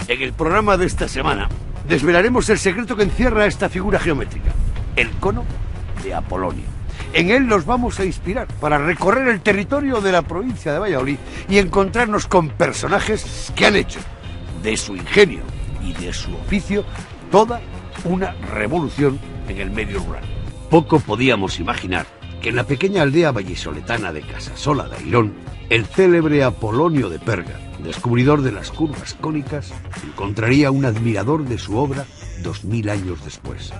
En el programa de esta semana desvelaremos el secreto que encierra esta figura geométrica, el cono de Apolonio. En él nos vamos a inspirar para recorrer el territorio de la provincia de Valladolid y encontrarnos con personajes que han hecho de su ingenio y de su oficio toda una revolución en el medio rural. Poco podíamos imaginar que en la pequeña aldea vallisoletana de Casasola de Airón, el célebre Apolonio de Perga, descubridor de las curvas cónicas, encontraría un admirador de su obra 2000 años después.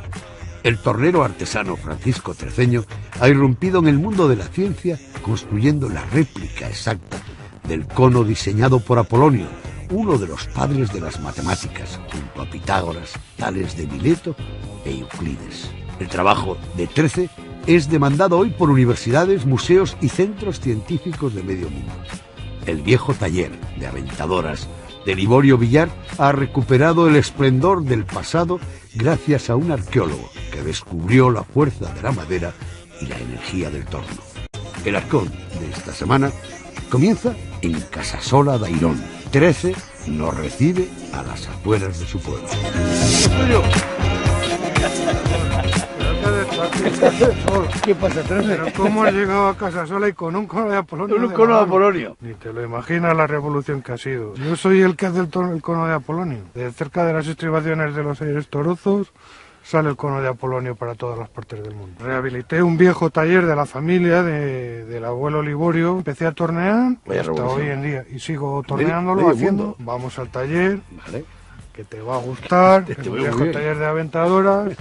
El tornero artesano Francisco Treceño ha irrumpido en el mundo de la ciencia construyendo la réplica exacta del cono diseñado por Apolonio, uno de los padres de las matemáticas, junto a Pitágoras, Tales de Mileto e Euclides. El trabajo de Trece es demandado hoy por universidades, museos y centros científicos de medio mundo. El viejo taller de aventadoras de Liborio Villar ha recuperado el esplendor del pasado gracias a un arqueólogo que descubrió la fuerza de la madera y la energía del torno. El arcón de esta semana comienza en Casasola de Airón. Trece nos recibe a las afueras de su pueblo. ¿Qué pasa, Trece? Pero ¿cómo has llegado a Casasola y con un cono de Apolonio? Un cono de Apolonio. Ni te lo imaginas la revolución que ha sido. Yo soy el que hace el cono de Apolonio. De cerca de las estribaciones de los Aires Torozos sale el cono de Apolonio para todas las partes del mundo. Rehabilité un viejo taller de la familia del abuelo Liborio. Empecé a tornear hasta hoy en día y sigo torneándolo, haciendo. Vamos al taller, Vale. que te va a gustar. Es un viejo taller de aventadoras.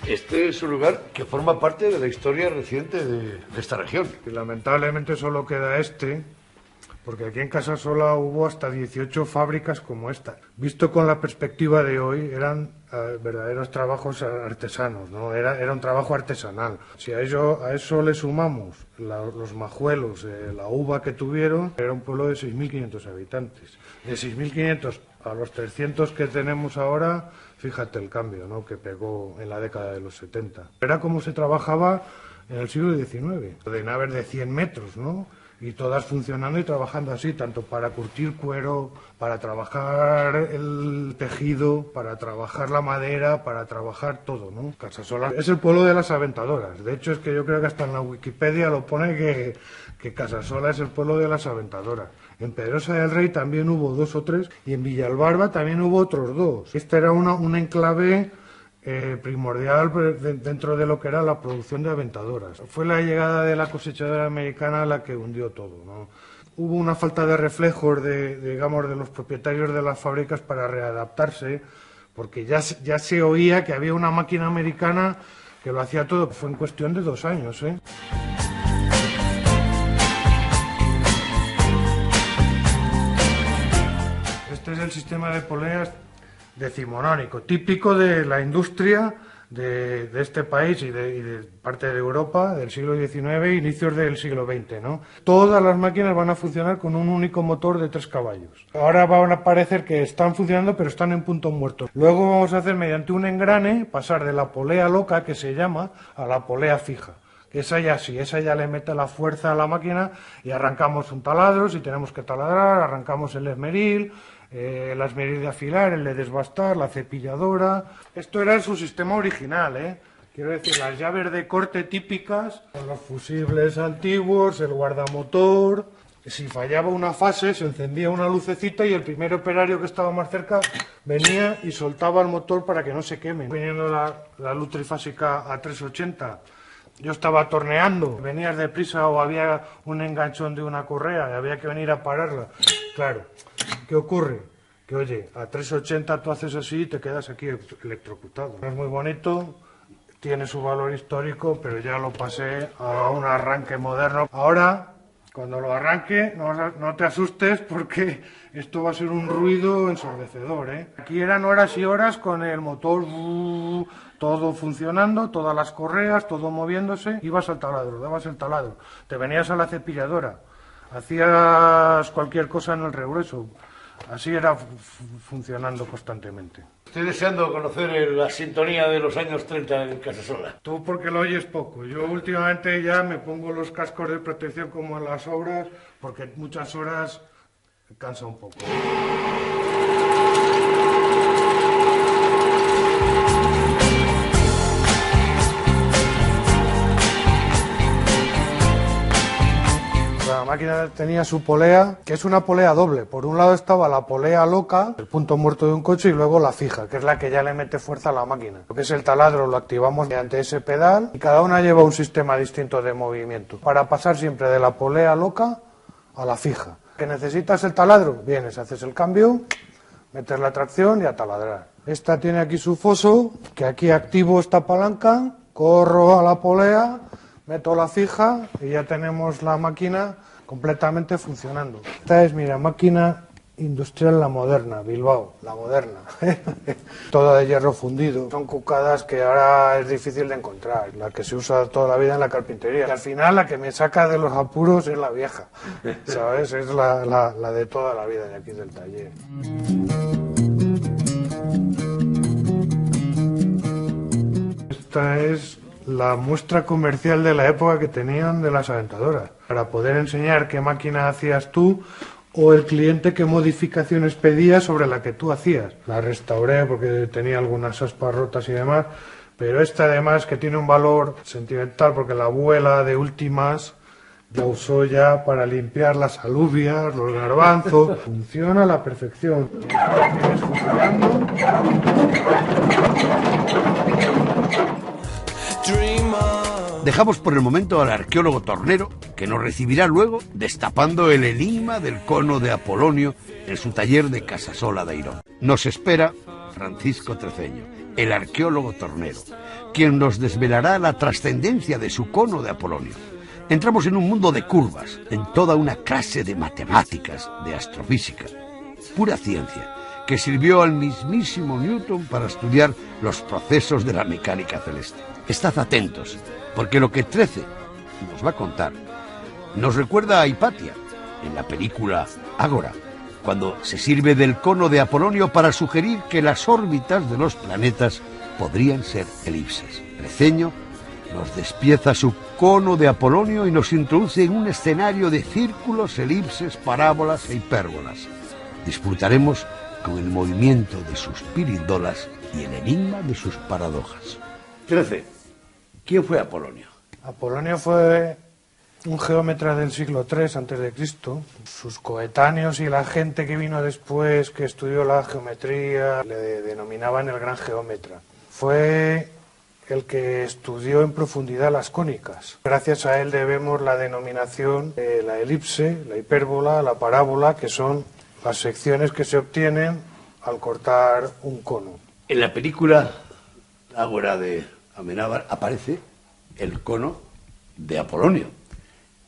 Este es un lugar que forma parte de la historia reciente de esta región. Y lamentablemente solo queda porque aquí en Casasola hubo hasta 18 fábricas como esta. Visto con la perspectiva de hoy, eran verdaderos trabajos artesanos, ¿no? Era un trabajo artesanal. Si a eso le sumamos los majuelos, la uva que tuvieron, era un pueblo de 6.500 habitantes. De 6.500 a los 300 que tenemos ahora, fíjate el cambio, ¿no?, que pegó en la década de los 70. Era como se trabajaba en el siglo XIX, de naves de 100 metros, ¿no?, y todas funcionando y trabajando así, tanto para curtir cuero, para trabajar el tejido, para trabajar la madera, para trabajar todo, ¿no? Casasola es el pueblo de las aventadoras. De hecho, es que yo creo que hasta en la Wikipedia lo pone que Casasola es el pueblo de las aventadoras. En Pedrosa del Rey también hubo 2 o 3 y en Villalbarba también hubo otros 2. Esta era un enclave primordial dentro de lo que era la producción de aventadoras. Fue la llegada de la cosechadora americana la que hundió todo, ¿no? Hubo una falta de reflejos de los propietarios de las fábricas para readaptarse, porque ya se oía que había una máquina americana que lo hacía todo. Fue en cuestión de 2 años, ¿eh? Este es el sistema de poleas decimonónico, típico de la industria de este país y de parte de Europa del siglo XIX, inicios del siglo XX, ¿no? Todas las máquinas van a funcionar con un único motor de 3 caballos. Ahora van a parecer que están funcionando, pero están en punto muerto. Luego vamos a hacer mediante un engrane, pasar de la polea loca, que se llama, a la polea fija. Esa ya le mete la fuerza a la máquina y arrancamos un taladro, si tenemos que taladrar, arrancamos el esmeril, la esmeril de afilar, el de desbastar, la cepilladora. Esto era su sistema original, ¿eh? Quiero decir, las llaves de corte típicas, los fusibles antiguos, el guardamotor. Si fallaba una fase, se encendía una lucecita y el primer operario que estaba más cerca venía y soltaba el motor para que no se queme. Viniendo la luz trifásica a 380, yo estaba torneando, venías deprisa o había un enganchón de una correa y había que venir a pararla. Claro, ¿qué ocurre? Que oye, a 380 tú haces así y te quedas aquí electrocutado. Es muy bonito, tiene su valor histórico, pero ya lo pasé a un arranque moderno. Ahora, cuando lo arranque, no te asustes porque esto va a ser un ruido ensordecedor, ¿eh? Aquí eran horas y horas con el motor, todo funcionando, todas las correas, todo moviéndose. Ibas al taladro, dabas el taladro, te venías a la cepilladora, hacías cualquier cosa en el regreso. Así era funcionando constantemente. Estoy deseando conocer la sintonía de los años 30 en Casasola. Tú porque lo oyes poco. Yo últimamente ya me pongo los cascos de protección como en las obras, porque muchas horas cansa un poco. La máquina tenía su polea, que es una polea doble. Por un lado estaba la polea loca, el punto muerto de un coche, y luego la fija, que es la que ya le mete fuerza a la máquina. Lo que es el taladro lo activamos mediante ese pedal y cada una lleva un sistema distinto de movimiento para pasar siempre de la polea loca a la fija. ¿Que necesitas el taladro? Vienes, haces el cambio, metes la tracción y a taladrar. Esta tiene aquí su foso, que aquí activo esta palanca, corro a la polea, meto la fija y ya tenemos la máquina completamente funcionando. Esta es, mira, máquina industrial La Moderna, Bilbao, La Moderna. Toda de hierro fundido. Son cucadas que ahora es difícil de encontrar, la que se usa toda la vida en la carpintería. Y al final la que me saca de los apuros es la vieja, ¿sabes? Es la de toda la vida de aquí del taller. Esta es la muestra comercial de la época que tenían de las aventadoras, para poder enseñar qué máquina hacías tú o el cliente qué modificaciones pedía sobre la que tú hacías. La restauré porque tenía algunas aspas rotas y demás, pero esta además que tiene un valor sentimental porque la abuela de últimas la usó ya para limpiar las alubias, los garbanzos. Funciona a la perfección. Tienes funcionando. Dejamos por el momento al arqueólogo tornero, que nos recibirá luego destapando el enigma del cono de Apolonio en su taller de Casasola de Irón. Nos espera Francisco Treceño, el arqueólogo tornero, quien nos desvelará la trascendencia de su cono de Apolonio. Entramos en un mundo de curvas, en toda una clase de matemáticas, de astrofísica, pura ciencia, que sirvió al mismísimo Newton para estudiar los procesos de la mecánica celeste. Estad atentos, porque lo que Trece nos va a contar nos recuerda a Hipatia en la película Ágora, cuando se sirve del cono de Apolonio para sugerir que las órbitas de los planetas podrían ser elipses. Treceño nos despieza su cono de Apolonio y nos introduce en un escenario de círculos, elipses, parábolas e hipérbolas. Disfrutaremos con el movimiento de sus pirindolas y el enigma de sus paradojas. 13. ¿Quién fue Apolonio? Apolonio fue un geómetra del siglo III a.C. Sus coetáneos y la gente que vino después, que estudió la geometría, le denominaban el gran geómetra. Fue el que estudió en profundidad las cónicas. Gracias a él debemos la denominación de la elipse, la hipérbola, la parábola, que son las secciones que se obtienen al cortar un cono. En la película Ágora de Amenábar aparece el cono de Apolonio,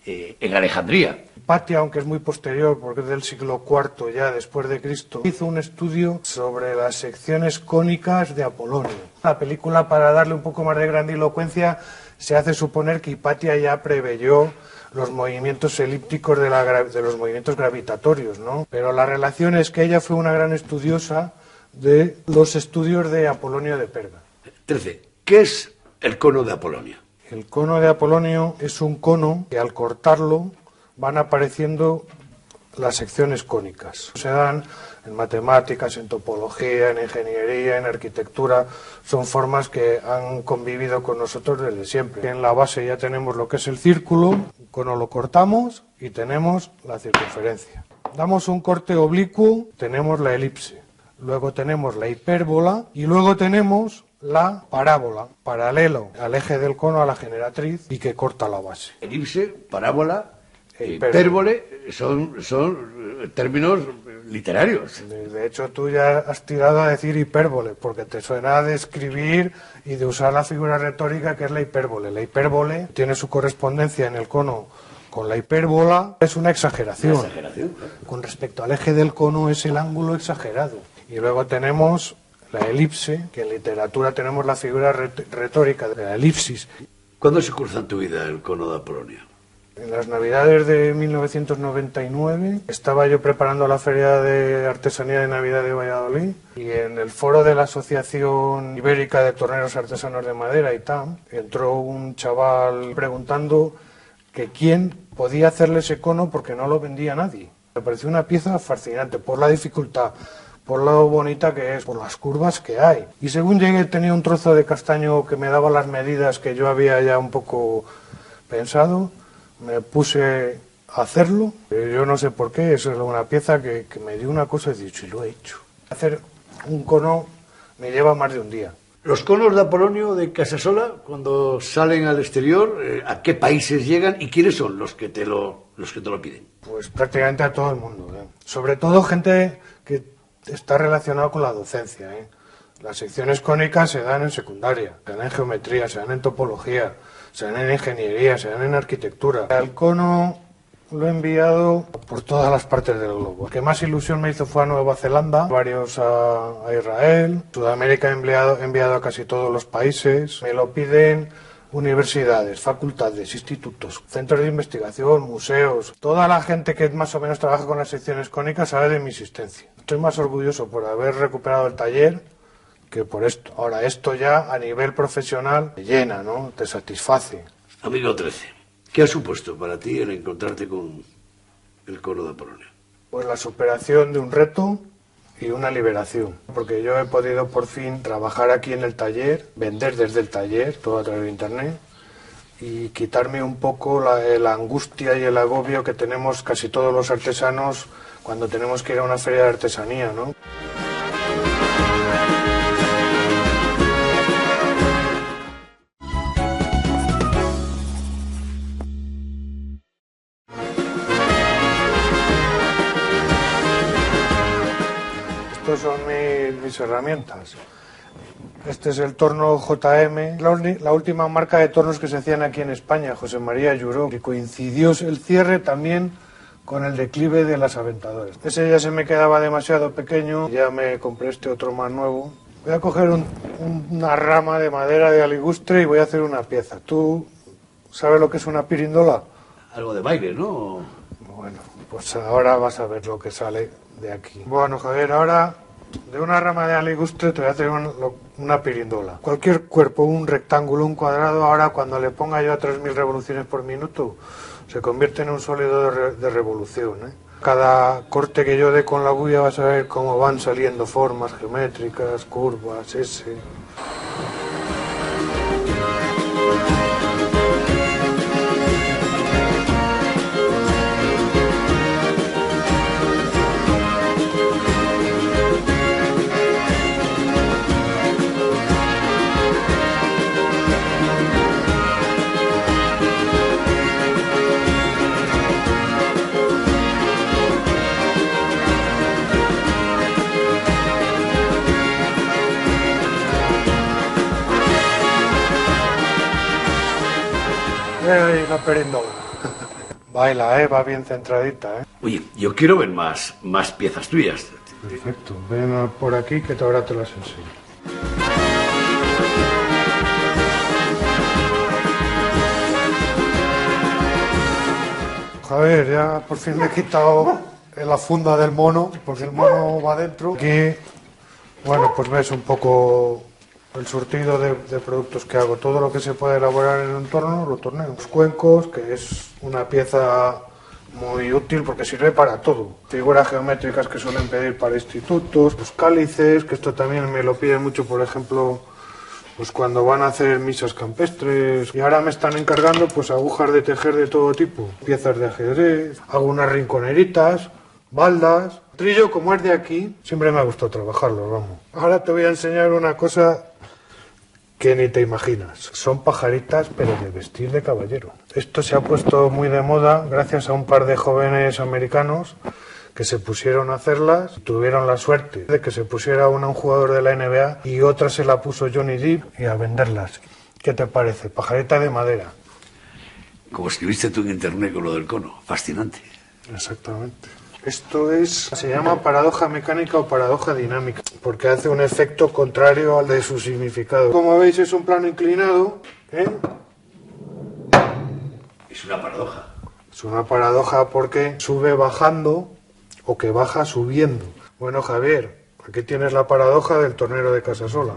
en Alejandría. Hipatia, aunque es muy posterior, porque es del siglo IV ya después de Cristo, hizo un estudio sobre las secciones cónicas de Apolonio. La película, para darle un poco más de grandilocuencia, se hace suponer que Hipatia ya preveyó los movimientos elípticos de los movimientos gravitatorios, ¿no? Pero la relación es que ella fue una gran estudiosa de los estudios de Apolonio de Perga. 13. ¿Qué es el cono de Apolonio? El cono de Apolonio es un cono que al cortarlo van apareciendo las secciones cónicas. Se dan en matemáticas, en topología, en ingeniería, en arquitectura. Son formas que han convivido con nosotros desde siempre. En la base ya tenemos lo que es el círculo, un cono lo cortamos y y tenemos la circunferencia. Damos un corte oblicuo, tenemos la elipse. Luego tenemos la hipérbola y luego tenemos la parábola, paralelo al eje del cono, a la generatriz, y que corta la base. Elipse, parábola, hipérbole son términos literarios. De hecho, tú ya has tirado a decir hipérbole, porque te suena de escribir y de usar la figura retórica que es la hipérbole. La hipérbole tiene su correspondencia en el cono con la hipérbola, es una exageración. Claro. Con respecto al eje del cono es el ángulo exagerado. Y luego tenemos la elipse, que en literatura tenemos la figura retórica de la elipsis. ¿Cuándo se cursa en tu vida el cono de Apolonia? En las Navidades de 1999 estaba yo preparando la Feria de Artesanía de Navidad de Valladolid y en el foro de la Asociación Ibérica de Torneros Artesanos de Madera, ITAM, entró un chaval preguntando que quién podía hacerle ese cono porque no lo vendía nadie. Me pareció una pieza fascinante por la dificultad, por lo bonita que es, por las curvas que hay. Y según llegué tenía un trozo de castaño que me daba las medidas que yo había ya un poco pensado. Me puse a hacerlo. Yo no sé por qué, eso es una pieza que me dio una cosa y he dicho, y lo he hecho. Hacer un cono me lleva más de un día. Los conos de Apolonio de Casasola, cuando salen al exterior, ¿a qué países llegan y quiénes son los que te lo piden? Pues prácticamente a todo el mundo, ¿eh? Sobre todo gente que está relacionada con la docencia, ¿eh? Las secciones cónicas se dan en secundaria, se dan en geometría, se dan en topología, se dan en ingeniería, se dan en arquitectura. El cono lo he enviado por todas las partes del globo. Lo que más ilusión me hizo fue a Nueva Zelanda, varios a Israel, Sudamérica he enviado a casi todos los países. Me lo piden universidades, facultades, institutos, centros de investigación, museos. Toda la gente que más o menos trabaja con las secciones cónicas sabe de mi existencia. Estoy más orgulloso por haber recuperado el taller que por esto. Ahora, esto ya a nivel profesional te llena, ¿no? Te satisface. Amigo 13, ¿qué ha supuesto para ti el encontrarte con el cono de Apolonio? Pues la superación de un reto y una liberación, porque yo he podido por fin trabajar aquí en el taller, vender desde el taller, todo a través de internet, y quitarme un poco la angustia y el agobio que tenemos casi todos los artesanos cuando tenemos que ir a una feria de artesanía, ¿no? Estas son mis herramientas. Este es el torno JM, la última marca de tornos que se hacían aquí en España, José María Lluró, que coincidió el cierre también con el declive de las aventadoras. Ese ya se me quedaba demasiado pequeño, ya me compré este otro más nuevo. Voy a coger una rama de madera de aligustre y voy a hacer una pieza. ¿Tú sabes lo que es una pirindola? Algo de baile, ¿no? Bueno, pues ahora vas a ver lo que sale de aquí. Bueno, Javier, ahora de una rama de aligustre te voy a hacer una pirindola. Cualquier cuerpo, un rectángulo, un cuadrado, ahora cuando le ponga yo a 3000 revoluciones por minuto, se convierte en un sólido de revolución, ¿eh? Cada corte que yo dé con la agulla vas a ver cómo van saliendo formas geométricas, curvas, la pirindola. Baila, va bien centradita, Oye, yo quiero ver más piezas tuyas. Perfecto, ven por aquí que ahora te las enseño. Javier, ya por fin me he quitado la funda del mono, porque el mono va dentro. Aquí, bueno, pues ves un poco el surtido de productos que hago. Todo lo que se puede elaborar en un torno lo torneo. Los cuencos, que es una pieza muy útil porque sirve para todo. Figuras geométricas que suelen pedir para institutos. Los cálices, que esto también me lo piden mucho, por ejemplo, Pues cuando van a hacer misas campestres. Y ahora me están encargando pues agujas de tejer de todo tipo. Piezas de ajedrez, hago unas rinconeritas, baldas. Trillo, como es de aquí, siempre me ha gustado trabajarlo, vamos. Ahora te voy a enseñar una cosa que ni te imaginas. Son pajaritas, pero de vestir de caballero. Esto se ha puesto muy de moda gracias a un par de jóvenes americanos que se pusieron a hacerlas, tuvieron la suerte de que se pusiera una un jugador de la NBA y otra se la puso Johnny Depp y a venderlas. ¿Qué te parece? Pajarita de madera. Como escribiste tú en internet con lo del cono. Fascinante. Exactamente. Esto se llama paradoja mecánica o paradoja dinámica, porque hace un efecto contrario al de su significado. Como veis es un plano inclinado, ¿eh? Es una paradoja. Es una paradoja porque sube bajando o que baja subiendo. Bueno, Javier, aquí tienes la paradoja del tornero de Casasola.